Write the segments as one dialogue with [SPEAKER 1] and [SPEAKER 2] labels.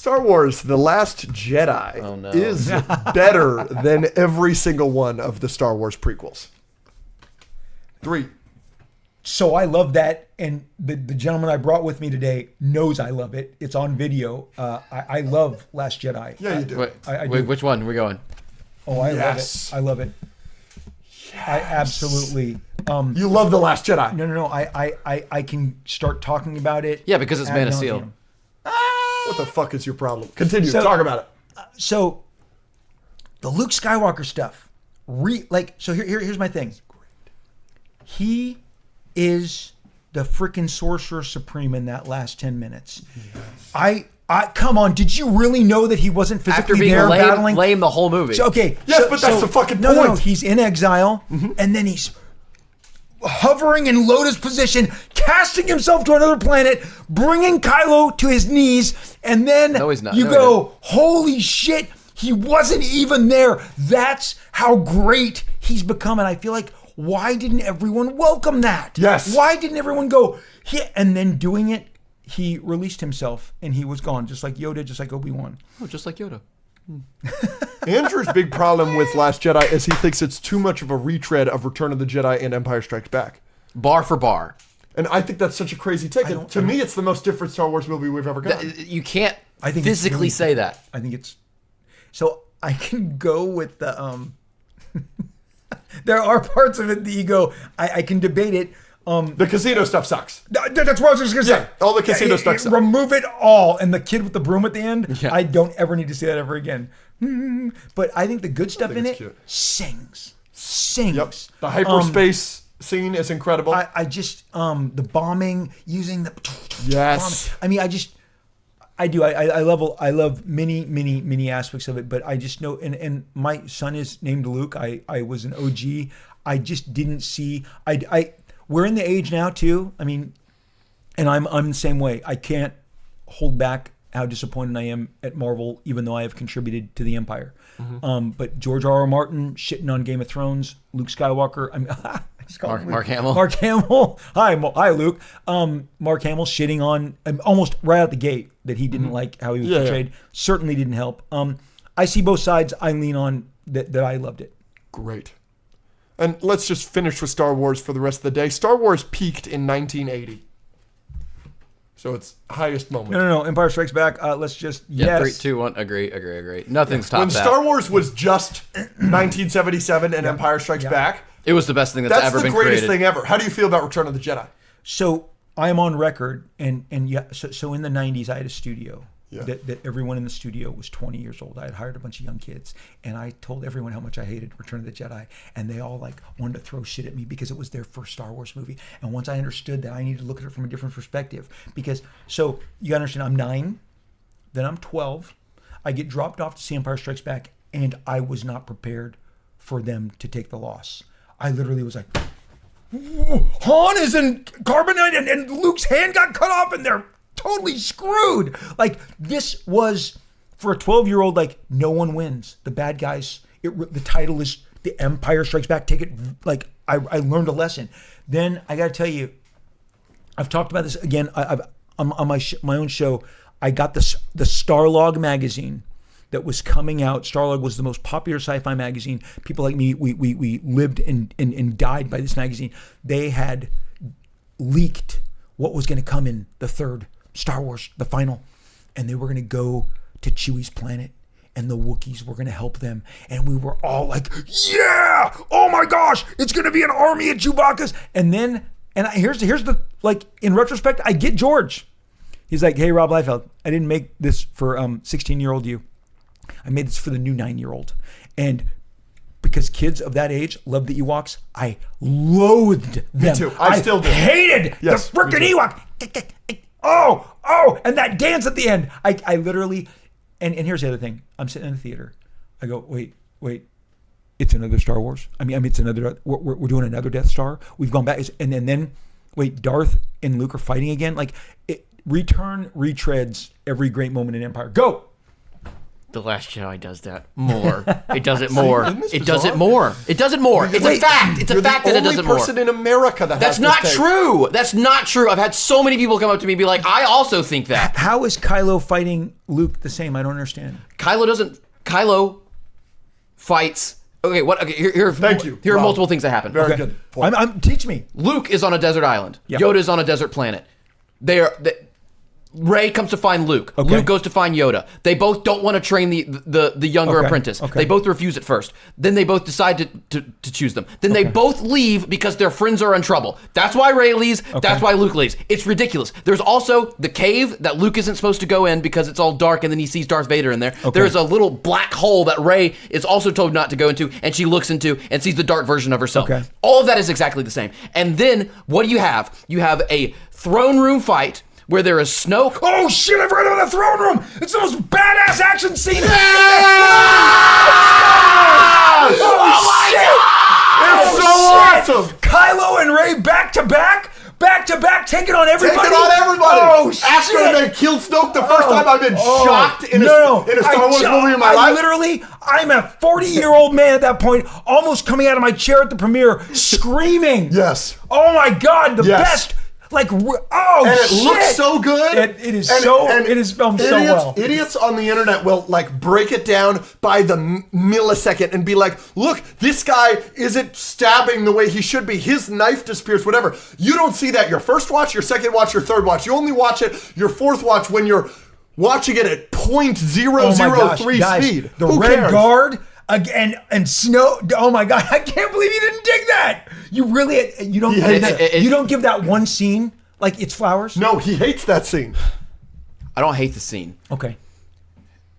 [SPEAKER 1] Star Wars: The Last Jedi is better than every single one of the Star Wars prequels. 3.
[SPEAKER 2] So I love that, and the gentleman I brought with me today knows I love it. It's on video. I love Last Jedi.
[SPEAKER 1] Yeah, you do.
[SPEAKER 3] Wait, which one are we going?
[SPEAKER 2] Oh, I love it. I love it. Yes. I absolutely.
[SPEAKER 1] You love The Last Jedi.
[SPEAKER 2] No. I can start talking about it.
[SPEAKER 3] Yeah, because it's Man of Steel.
[SPEAKER 1] What the fuck is your problem? Continue. Talk about it.
[SPEAKER 2] So, the Luke Skywalker stuff. Here's my thing. He is the freaking Sorcerer Supreme in that last 10 minutes. Yes. I come on, did you really know that he wasn't physically there battling?
[SPEAKER 3] Lame the whole movie.
[SPEAKER 1] But that's the fucking point.
[SPEAKER 2] No, he's in exile, and then he's hovering in lotus position, casting himself to another planet, bringing Kylo to his knees, and then holy shit, he wasn't even there. That's how great he's become, and I feel like, why didn't everyone welcome that?
[SPEAKER 1] Yes.
[SPEAKER 2] Why didn't everyone go, and then doing it, he released himself and he was gone, just like Yoda, just like Obi-Wan.
[SPEAKER 3] Oh, just like Yoda.
[SPEAKER 1] Andrew's big problem with Last Jedi is he thinks it's too much of a retread of Return of the Jedi and Empire Strikes Back.
[SPEAKER 3] Bar for bar.
[SPEAKER 1] And I think that's such a crazy take. To me, it's the most different Star Wars movie we've ever gotten.
[SPEAKER 3] You can't physically say that.
[SPEAKER 2] I think it's... So I can go with the... There are parts of it that you go, I can debate it.
[SPEAKER 1] The casino stuff sucks.
[SPEAKER 2] That's what I was just going to say.
[SPEAKER 1] Yeah, all the casino stuff sucks.
[SPEAKER 2] Remove it all. And the kid with the broom at the end, I don't ever need to see that ever again. But I think the good stuff in it sings. Yep.
[SPEAKER 1] The hyperspace scene is incredible.
[SPEAKER 2] I just, the bombing, using the...
[SPEAKER 1] Yes.
[SPEAKER 2] Bombing. I mean, I do. I love many aspects of it, but I just know, and my son is named Luke. I was an OG. I just didn't see. We're in the age now too. I mean, and I'm the same way. I can't hold back how disappointed I am at Marvel, even though I have contributed to the Empire. But George R.R. Martin shitting on Game of Thrones, Luke Skywalker. I mean,
[SPEAKER 3] Mark Hamill.
[SPEAKER 2] Mark Hamill. Hi, Luke. Mark Hamill shitting on almost right out the gate that he didn't like how he was portrayed. Certainly didn't help. I see both sides. I lean on that I loved it.
[SPEAKER 1] Great. And let's just finish with Star Wars for the rest of the day. Star Wars peaked in 1980. So it's highest moment.
[SPEAKER 2] No. Empire Strikes Back. Let's just...
[SPEAKER 3] Yeah, 3, 2, 1. Agree. Nothing's topped that.
[SPEAKER 1] When Star Wars was just 1977 and Empire Strikes Back...
[SPEAKER 3] It was the best thing that's ever been created.
[SPEAKER 1] That's the greatest thing ever. How do you feel about Return of the Jedi?
[SPEAKER 2] So I am on record, and so in the 90s, I had a studio that everyone in the studio was 20 years old. I had hired a bunch of young kids, and I told everyone how much I hated Return of the Jedi, and they all wanted to throw shit at me because it was their first Star Wars movie. And once I understood that, I needed to look at it from a different perspective. So you gotta understand, I'm 9, then I'm 12. I get dropped off to see Empire Strikes Back, and I was not prepared for them to take the loss. I literally was like, Han is in carbonite and Luke's hand got cut off and they're totally screwed. This was, for a 12-year-old, no one wins. The bad guys, the title is The Empire Strikes Back. Take it, I learned a lesson. Then I got to tell you, I've talked about this again. On my own show, I got the Starlog magazine that was coming out. Starlog was the most popular sci-fi magazine. People like me, we lived and died by this magazine. They had leaked what was going to come in the third Star Wars, the final, and they were going to go to Chewie's planet, and the Wookiees were going to help them, and we were all like, yeah, oh my gosh, it's going to be an army of Chewbacca's. And then, here's the in retrospect, I get George. He's like, hey, Rob Liefeld, I didn't make this for 16-year-old you. I made this for the new 9-year-old. And because kids of that age love the Ewoks, I loathed them.
[SPEAKER 1] Me too. I still do.
[SPEAKER 2] Hated the frickin' Ewok. Oh, and that dance at the end. I literally, and here's the other thing. I'm sitting in the theater. I go, wait. It's another Star Wars. I mean, it's another, we're doing another Death Star. We've gone back. And then, wait, Darth and Luke are fighting again? Return retreads every great moment in Empire. Go!
[SPEAKER 3] The Last Jedi does that more. It does it more. It does it more. It does it more. It's a fact. It's a fact that it does it more.
[SPEAKER 1] You're the only person in America that
[SPEAKER 3] That's
[SPEAKER 1] has
[SPEAKER 3] not
[SPEAKER 1] this take.
[SPEAKER 3] true. That's not true. I've had so many people come up to me and be like, I also think that.
[SPEAKER 2] How is Kylo fighting Luke the same? I don't understand.
[SPEAKER 3] Kylo fights. Okay, what? Okay,
[SPEAKER 1] Thank you.
[SPEAKER 3] Here are multiple things that happen.
[SPEAKER 1] Very good.
[SPEAKER 2] Teach me.
[SPEAKER 3] Luke is on a desert island.
[SPEAKER 2] Yep.
[SPEAKER 3] Yoda is on a desert planet. Rey comes to find Luke.
[SPEAKER 2] Okay.
[SPEAKER 3] Luke goes to find Yoda. They both don't want to train the younger apprentice.
[SPEAKER 2] Okay.
[SPEAKER 3] They both refuse at first. Then they both decide to choose them. Then they both leave because their friends are in trouble. That's why Rey leaves. That's why Luke leaves. It's ridiculous. There's also the cave that Luke isn't supposed to go in because it's all dark, and then he sees Darth Vader in there.
[SPEAKER 2] Okay.
[SPEAKER 3] There's a little black hole that Rey is also told not to go into, and she looks into and sees the dark version of herself.
[SPEAKER 2] Okay.
[SPEAKER 3] All of that is exactly the same. And then what do you have? You have a throne room fight where there is Snoke.
[SPEAKER 2] Oh shit, I've read about the throne room. It's the most badass action scene.
[SPEAKER 1] Oh my God! It's so awesome.
[SPEAKER 2] Kylo and Rey back to back, taking on everybody.
[SPEAKER 1] Taking on everybody.
[SPEAKER 2] Oh,
[SPEAKER 1] After
[SPEAKER 2] shit.
[SPEAKER 1] they killed Snoke the first time, I've been shocked in a Star Wars movie in my life.
[SPEAKER 2] I'm a 40-year-old man at that point, almost coming out of my chair at the premiere, screaming.
[SPEAKER 1] Yes.
[SPEAKER 2] Oh my God, the best. Like,
[SPEAKER 1] and it
[SPEAKER 2] shit.
[SPEAKER 1] looks so good.
[SPEAKER 2] It is filmed so well.
[SPEAKER 1] Idiots on the internet will like break it down by the millisecond and be like, look, this guy isn't stabbing the way he should be. His knife disappears, whatever. You don't see that your first watch, your second watch, your third watch. You only watch it your fourth watch when you're watching it at 0.003 speed.
[SPEAKER 2] The
[SPEAKER 1] Who
[SPEAKER 2] Red
[SPEAKER 1] cares?
[SPEAKER 2] Guard again and Snow. Oh my God, I can't believe you didn't dig that. You really, you don't you don't give that one scene like it's flowers?
[SPEAKER 1] No, he hates that scene.
[SPEAKER 3] I don't hate the scene.
[SPEAKER 2] Okay.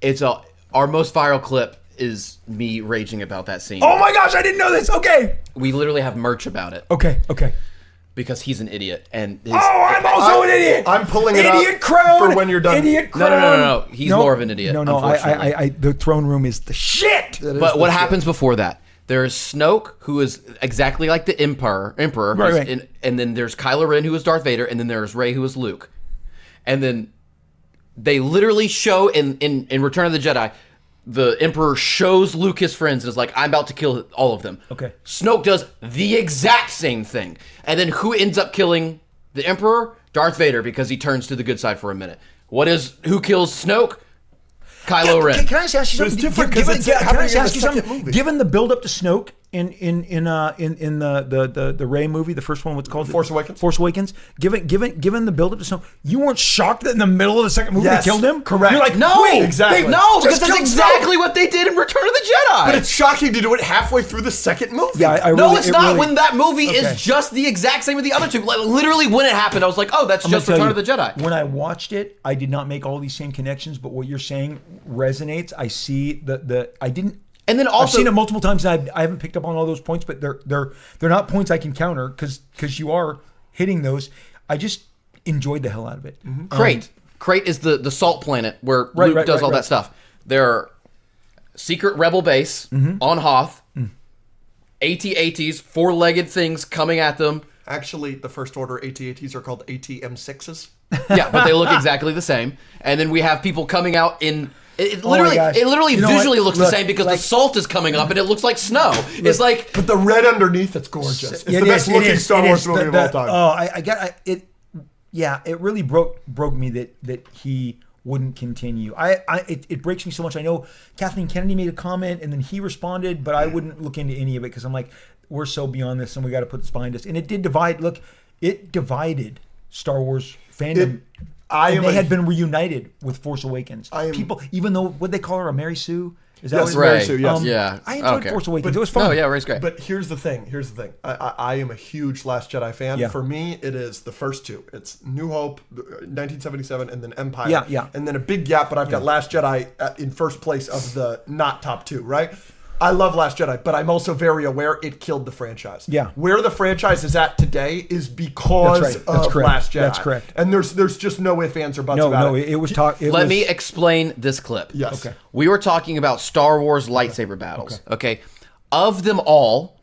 [SPEAKER 3] It's our most viral clip is me raging about that scene.
[SPEAKER 2] Oh my gosh, I didn't know this. Okay.
[SPEAKER 3] We literally have merch about it.
[SPEAKER 2] Okay.
[SPEAKER 3] Because he's an idiot and
[SPEAKER 2] I'm also an idiot.
[SPEAKER 1] I'm pulling it
[SPEAKER 2] idiot
[SPEAKER 1] up
[SPEAKER 2] crone,
[SPEAKER 1] for when you're done.
[SPEAKER 2] Idiot crone.
[SPEAKER 3] No. He's more of an idiot.
[SPEAKER 2] No.
[SPEAKER 3] Unfortunately.
[SPEAKER 2] The throne room is the shit.
[SPEAKER 3] But what happens before that? There's Snoke, who is exactly like the Emperor.
[SPEAKER 2] Right.
[SPEAKER 3] And then there's Kylo Ren, who is Darth Vader, and then there's Rey, who is Luke. And then they literally show in Return of the Jedi, the Emperor shows Luke his friends and is like, I'm about to kill all of them.
[SPEAKER 2] Okay.
[SPEAKER 3] Snoke does the exact same thing. And then who ends up killing the Emperor? Darth Vader, because he turns to the good side for a minute. Who kills Snoke? Kylo Ren.
[SPEAKER 2] Can I just ask you something?
[SPEAKER 1] It's different because it's happening in the second movie.
[SPEAKER 2] Given the build up to Snoke in the Rey movie, the first one, what's it called?
[SPEAKER 1] Force Awakens.
[SPEAKER 2] Force Awakens. Given the build up to Snoke, you weren't shocked that in the middle of the second movie they killed him?
[SPEAKER 1] Correct.
[SPEAKER 2] You're like,
[SPEAKER 3] No,
[SPEAKER 2] wait,
[SPEAKER 1] exactly.
[SPEAKER 3] No, because
[SPEAKER 2] just
[SPEAKER 3] that's
[SPEAKER 2] killed
[SPEAKER 3] exactly
[SPEAKER 2] Snoke.
[SPEAKER 3] what they did in Return of the Jedi.
[SPEAKER 1] But it's shocking to do it halfway through the second movie.
[SPEAKER 2] Yeah,
[SPEAKER 3] No, it's not. When that movie
[SPEAKER 2] Okay.
[SPEAKER 3] is just the exact same with the other two. Like, literally, when it happened, I was like, "Oh, that's just Return of the Jedi."
[SPEAKER 2] When I watched it, I did not make all these same connections, but what you're saying resonates. I see I didn't.
[SPEAKER 3] And then also,
[SPEAKER 2] I've seen it multiple times, and I haven't picked up on all those points, but they're not points I can counter because you are hitting those. I just enjoyed the hell out of it.
[SPEAKER 1] Mm-hmm.
[SPEAKER 3] Crate is the salt planet where Luke does all that stuff. There are secret rebel base on Hoth, AT-ATs, four-legged things coming at them.
[SPEAKER 1] Actually, the First Order AT-ATs are called AT-M6s.
[SPEAKER 3] Yeah, but they look exactly the same. And then we have people coming out in... It literally visually looks the same because the salt is coming up and it looks like snow. It's like...
[SPEAKER 1] But the red underneath, it's gorgeous. It's the best looking Star Wars movie of all time.
[SPEAKER 2] Oh, I get it. Yeah, it really broke me that he wouldn't continue. It breaks me so much. I know Kathleen Kennedy made a comment and then he responded, but I wouldn't look into any of it because I'm like, we're so beyond this and we got to put this behind us. And it did divide. Look, it divided Star Wars fandom. They had been reunited with Force Awakens. People, even though, what they call her, a Mary Sue? Is that what
[SPEAKER 1] Mary Sue, yes.
[SPEAKER 3] Yeah.
[SPEAKER 2] I enjoyed Force Awakens. It was fun.
[SPEAKER 3] No, yeah, Rey's great.
[SPEAKER 1] But here's the thing. I am a huge Last Jedi fan.
[SPEAKER 2] Yeah.
[SPEAKER 1] For me, it is the first two. It's New Hope, 1977, and then Empire.
[SPEAKER 2] Yeah.
[SPEAKER 1] And then a big gap, but I've got Last Jedi in first place of the not top two, right? I love Last Jedi, but I'm also very aware it killed the franchise.
[SPEAKER 2] Yeah.
[SPEAKER 1] Where the franchise is at today is because of Last Jedi.
[SPEAKER 2] That's correct.
[SPEAKER 1] And there's just no ifs, ands, or buts about it.
[SPEAKER 2] It was
[SPEAKER 3] Let me explain this clip.
[SPEAKER 1] Yes.
[SPEAKER 2] Okay.
[SPEAKER 3] We were talking about Star Wars lightsaber battles. Okay. Of them all,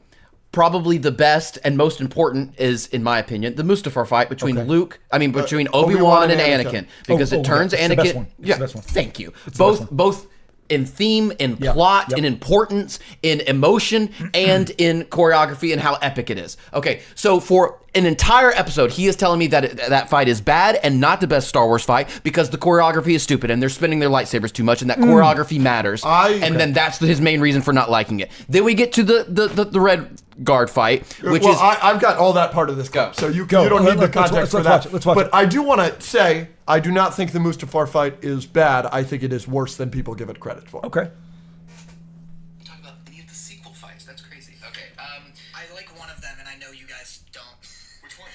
[SPEAKER 3] probably the best and most important is, in my opinion, the Mustafar fight between between Obi-Wan and Anakin. Because it turns Anakin.
[SPEAKER 2] It's the best one.
[SPEAKER 3] Thank you. Both in theme, in plot, in importance, in emotion, and in choreography and how epic it is. Okay, so for an entire episode, he is telling me that that fight is bad and not the best Star Wars fight because the choreography is stupid and they're spinning their lightsabers too much and that choreography matters. Then that's his main reason for not liking it. Then we get to the Red Guard fight, which is...
[SPEAKER 1] I've got all that part of this clip, so you don't need the context for that.
[SPEAKER 2] Let's watch it.
[SPEAKER 1] But I do want to say, I do not think the Mustafar fight is bad. I think it is worse than people give it credit for.
[SPEAKER 2] Okay.
[SPEAKER 4] Talk about any of the sequel fights. That's crazy. Okay, I like one of them, and I know you guys don't. Which one?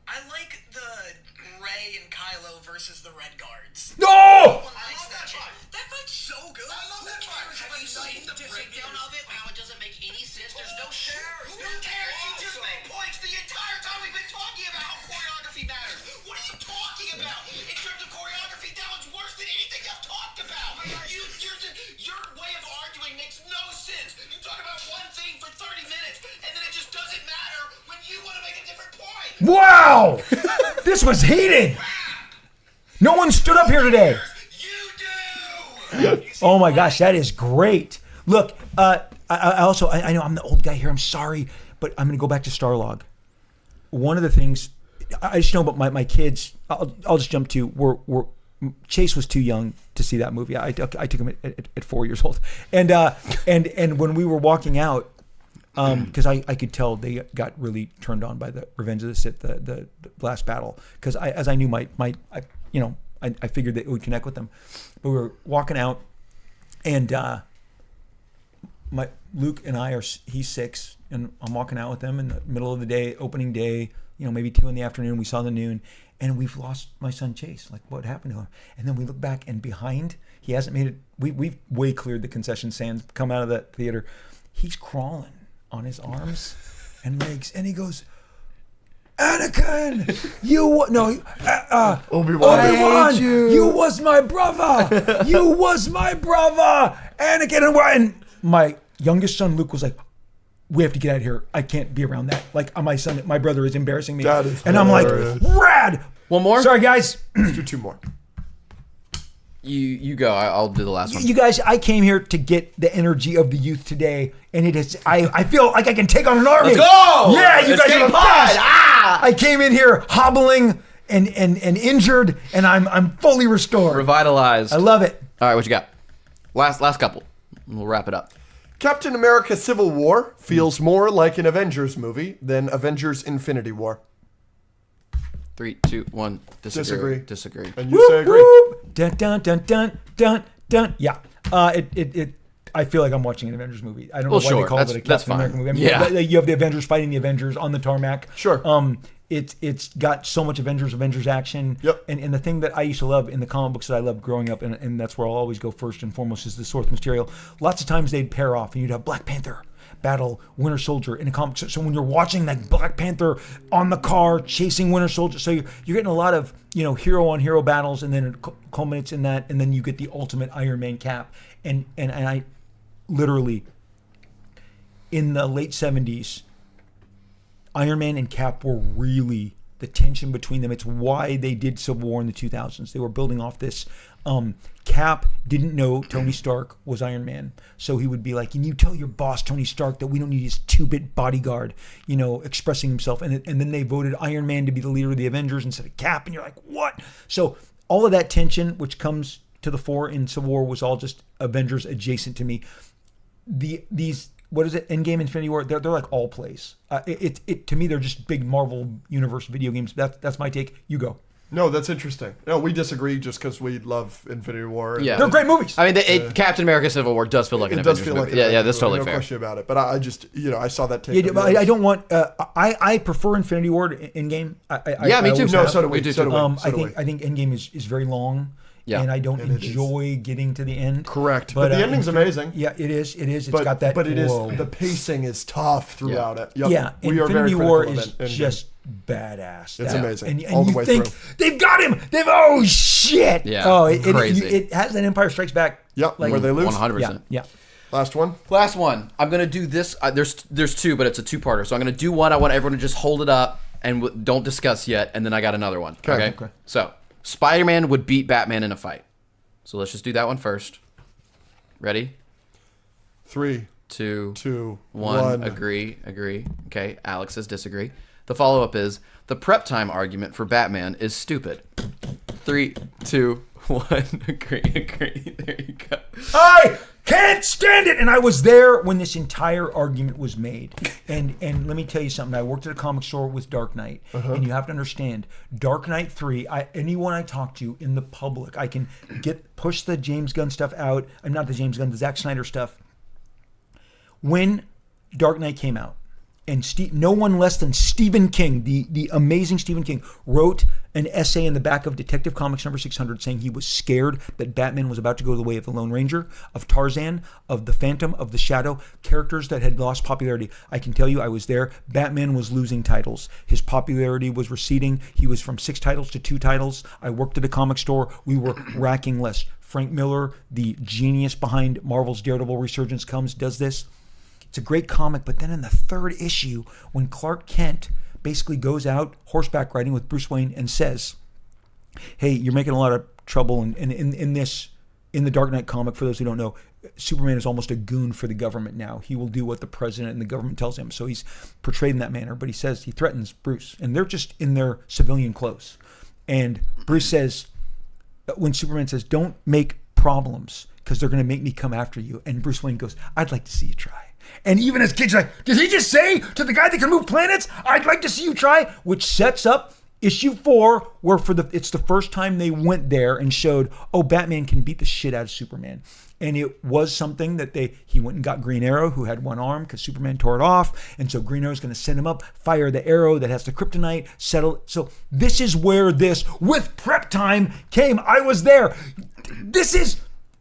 [SPEAKER 4] I like the Rey and Kylo versus the Red Guards.
[SPEAKER 2] No!
[SPEAKER 4] I love that fight. That fight's so good. I love that fight. Have you seen the breakdown of it? How it doesn't make any sense? There's no shares. Who cares? You just made points the entire time we've been talking about how choreography matters. What are you talking about? In terms of choreography, that one's worse than anything I've talked about. Your way of arguing makes no sense. You talk about one thing for 30 minutes, and then it just doesn't matter when you want to make a different point.
[SPEAKER 2] Wow! This was heated. No one stood up here today.
[SPEAKER 4] You do.
[SPEAKER 2] Oh my gosh, that is great. Look, I know I'm the old guy here. I'm sorry, but I'm going to go back to Starlog. One of the things I just know about my kids. I'll just jump to. Chase was too young to see that movie. I took him at 4 years old, and when we were walking out, because I could tell they got really turned on by the Revenge of the Sith, the last battle, because as I knew I figured that it would connect with them. But we were walking out, and my Luke and I he's 6, and I'm walking out with them in the middle of the day, opening day, maybe 2 p.m. We saw the noon, and we've lost my son Chase. Like, what happened to him? And then we look back, and behind, he hasn't made it. We've way cleared the concession stands, come out of the theater. He's crawling on his arms and legs, and he goes, Anakin, Obi-Wan, you was my brother. You was my brother, Anakin. And my youngest son Luke was like, we have to get out of here. I can't be around that. Like, my brother is embarrassing me. And I'm like, rad.
[SPEAKER 3] One more?
[SPEAKER 1] Sorry, guys. Let's do 2 more.
[SPEAKER 3] You go. I'll do the last one.
[SPEAKER 2] You guys, I came here to get the energy of the youth today, and it is. I feel like I can take on an army.
[SPEAKER 3] Let's go!
[SPEAKER 2] Yeah, you guys are the best.
[SPEAKER 3] Ah!
[SPEAKER 2] I came in here hobbling and injured, and I'm fully restored.
[SPEAKER 3] Revitalized.
[SPEAKER 2] I love it.
[SPEAKER 3] All right, what you got? Last couple. We'll wrap it up.
[SPEAKER 1] Captain America Civil War feels more like an Avengers movie than Avengers Infinity War.
[SPEAKER 3] 3, 2, 1. Disagree.
[SPEAKER 1] And you say agree.
[SPEAKER 2] Dun dun dun dun dun dun. Yeah. I feel like I'm watching an Avengers movie. I don't know why they call it a Captain America movie. I mean, you have the Avengers fighting the Avengers on the tarmac.
[SPEAKER 1] Sure.
[SPEAKER 2] It's got so much Avengers action.
[SPEAKER 1] Yep.
[SPEAKER 2] And the thing that I used to love in the comic books that I loved growing up, and that's where I'll always go first and foremost, is the source material. Lots of times they'd pair off, and you'd have Black Panther battle Winter Soldier in a comic. So when you're watching like Black Panther on the car chasing Winter Soldier, so you're getting a lot of hero on hero battles, and then it culminates in that, and then you get the ultimate Iron Man Cap, and I literally in the late 70s, Iron Man and Cap were really the tension between them. It's why they did Civil War in the 2000s. They were building off this. Cap didn't know Tony Stark was Iron Man. So he would be like, can you tell your boss, Tony Stark, that we don't need his 2-bit bodyguard, expressing himself. And then they voted Iron Man to be the leader of the Avengers instead of Cap. And you're like, what? So all of that tension, which comes to the fore in Civil War, was all just Avengers adjacent to me. These what is it? Endgame, Infinity War. They're like all plays. To me, they're just big Marvel Universe video games. That's my take. You go.
[SPEAKER 1] No, that's interesting. No, we disagree just because we love Infinity War.
[SPEAKER 3] Yeah,
[SPEAKER 2] they're great movies.
[SPEAKER 3] I mean, Captain America: Civil War does feel like an Avengers movie. Yeah, that's totally fair.
[SPEAKER 1] No question about it. But I just, I saw that take.
[SPEAKER 2] Yeah, I don't want. I prefer Infinity War to Endgame.
[SPEAKER 3] Me too.
[SPEAKER 1] No, so do we.
[SPEAKER 3] do
[SPEAKER 1] so
[SPEAKER 3] too.
[SPEAKER 1] do we.
[SPEAKER 2] I think Endgame is very long.
[SPEAKER 3] Yeah.
[SPEAKER 2] And I don't enjoy getting to the end.
[SPEAKER 1] Correct. But the ending's amazing.
[SPEAKER 2] Yeah, it is. It's got that.
[SPEAKER 1] But the pacing is tough throughout it. Yep.
[SPEAKER 2] Yeah,
[SPEAKER 1] we are very
[SPEAKER 2] Infinity War is
[SPEAKER 1] Endgame.
[SPEAKER 2] just badass.
[SPEAKER 1] It's amazing.
[SPEAKER 2] And
[SPEAKER 1] all the
[SPEAKER 2] you
[SPEAKER 1] way
[SPEAKER 2] think
[SPEAKER 1] through.
[SPEAKER 2] they've got him. Oh shit.
[SPEAKER 3] Yeah.
[SPEAKER 2] Oh,
[SPEAKER 3] crazy.
[SPEAKER 2] It has an Empire Strikes Back.
[SPEAKER 1] Yep. Where they lose.
[SPEAKER 3] 100%.
[SPEAKER 2] Yeah.
[SPEAKER 1] Last one.
[SPEAKER 3] I'm gonna do this. There's 2, but it's a 2-parter. So I'm gonna do one. I want everyone to just hold it up and don't discuss yet. And then I got another one. Okay. So Spider-Man would beat Batman in a fight. So let's just do that one first. Ready?
[SPEAKER 1] 3,
[SPEAKER 3] 2,
[SPEAKER 1] 2,
[SPEAKER 3] 1.
[SPEAKER 1] 1.
[SPEAKER 3] Agree. Okay, Alex says disagree. The follow-up is, the prep time argument for Batman is stupid. 3, 2, 1. Agree. There you go.
[SPEAKER 2] I can't stand it. And I was there when this entire argument was made. And let me tell you something. I worked at a comic store with Dark Knight. And you have to understand, Dark Knight 3, anyone I talk to in the public, I can push the James Gunn stuff out. I'm not the James Gunn, the Zack Snyder stuff. When Dark Knight came out, and no one less than Stephen King, the amazing Stephen King, wrote an essay in the back of Detective Comics number 600 saying he was scared that Batman was about to go the way of the Lone Ranger, of Tarzan, of the Phantom, of the Shadow, characters that had lost popularity. I can tell you, I was there. Batman was losing titles. His popularity was receding. He was from 6 titles to 2 titles. I worked at a comic store. We were racking lists. Frank Miller, the genius behind Marvel's Daredevil resurgence, does this. It's a great comic, but then in the 3rd issue, when Clark Kent basically goes out horseback riding with Bruce Wayne and says, hey, you're making a lot of trouble in the Dark Knight comic, for those who don't know, Superman is almost a goon for the government now. He will do what the president and the government tells him. So he's portrayed in that manner, but he threatens Bruce, and they're just in their civilian clothes. And Bruce says, when Superman says, don't make problems because they're going to make me come after you. And Bruce Wayne goes, I'd like to see you try. And even as kids, like, did he just say to the guy that can move planets, I'd like to see you try? Which sets up issue 4, where it's the first time they went there and showed, oh, Batman can beat the shit out of Superman. And it was something that he went and got Green Arrow, who had one arm because Superman tore it off. And so Green Arrow's going to send him up, fire the arrow that has the kryptonite, settle. So this is where this, with prep time, came. I was there.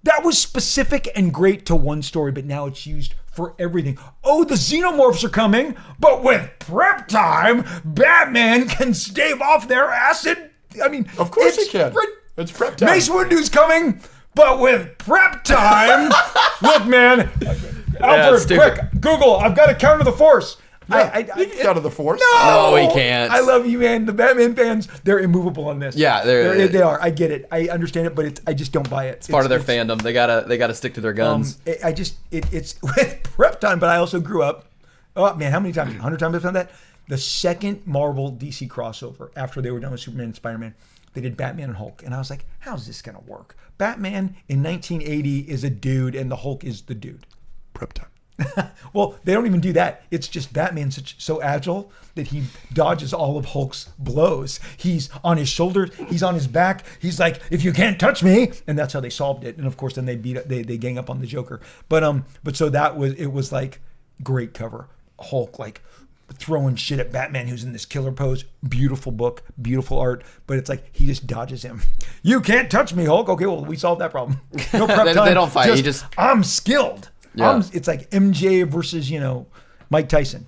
[SPEAKER 2] That was specific and great to one story, but now it's used for everything. Oh, the xenomorphs are coming, but with prep time, Batman can stave off their acid. I mean,
[SPEAKER 1] of course he can. It's prep time.
[SPEAKER 2] Mace Windu's coming, but with prep time. Look, man. Alfred, quick, Google. I've got to counter the Force.
[SPEAKER 1] Yeah, you can counter the Force.
[SPEAKER 3] No, he can't.
[SPEAKER 2] I love you, man. The Batman fans, they're immovable on this.
[SPEAKER 3] Yeah,
[SPEAKER 2] they are. I get it. I understand it, but I just don't buy it.
[SPEAKER 3] It's part of their fandom. They gotta stick to their guns.
[SPEAKER 2] It's with prep time, but I also grew up. Oh man, how many times? 100 times I've done that. The second Marvel DC crossover after they were done with Superman and Spider-Man, they did Batman and Hulk, and I was like, how's this gonna work? Batman in 1980 is a dude, and the Hulk is the dude.
[SPEAKER 1] Prep time.
[SPEAKER 2] Well, they don't even do that. It's just Batman so agile that he dodges all of Hulk's blows. He's on his shoulders. He's on his back. He's like, if you can't touch me, and that's how they solved it. And of course, then they gang up on the Joker. But so it was like great cover. Hulk like throwing shit at Batman, who's in this killer pose. Beautiful book, beautiful art. But it's like he just dodges him. You can't touch me, Hulk. Okay, well we solved that problem. No prep time.
[SPEAKER 3] They don't fight.
[SPEAKER 2] I'm skilled.
[SPEAKER 3] Yeah.
[SPEAKER 2] It's like MJ versus, Mike Tyson.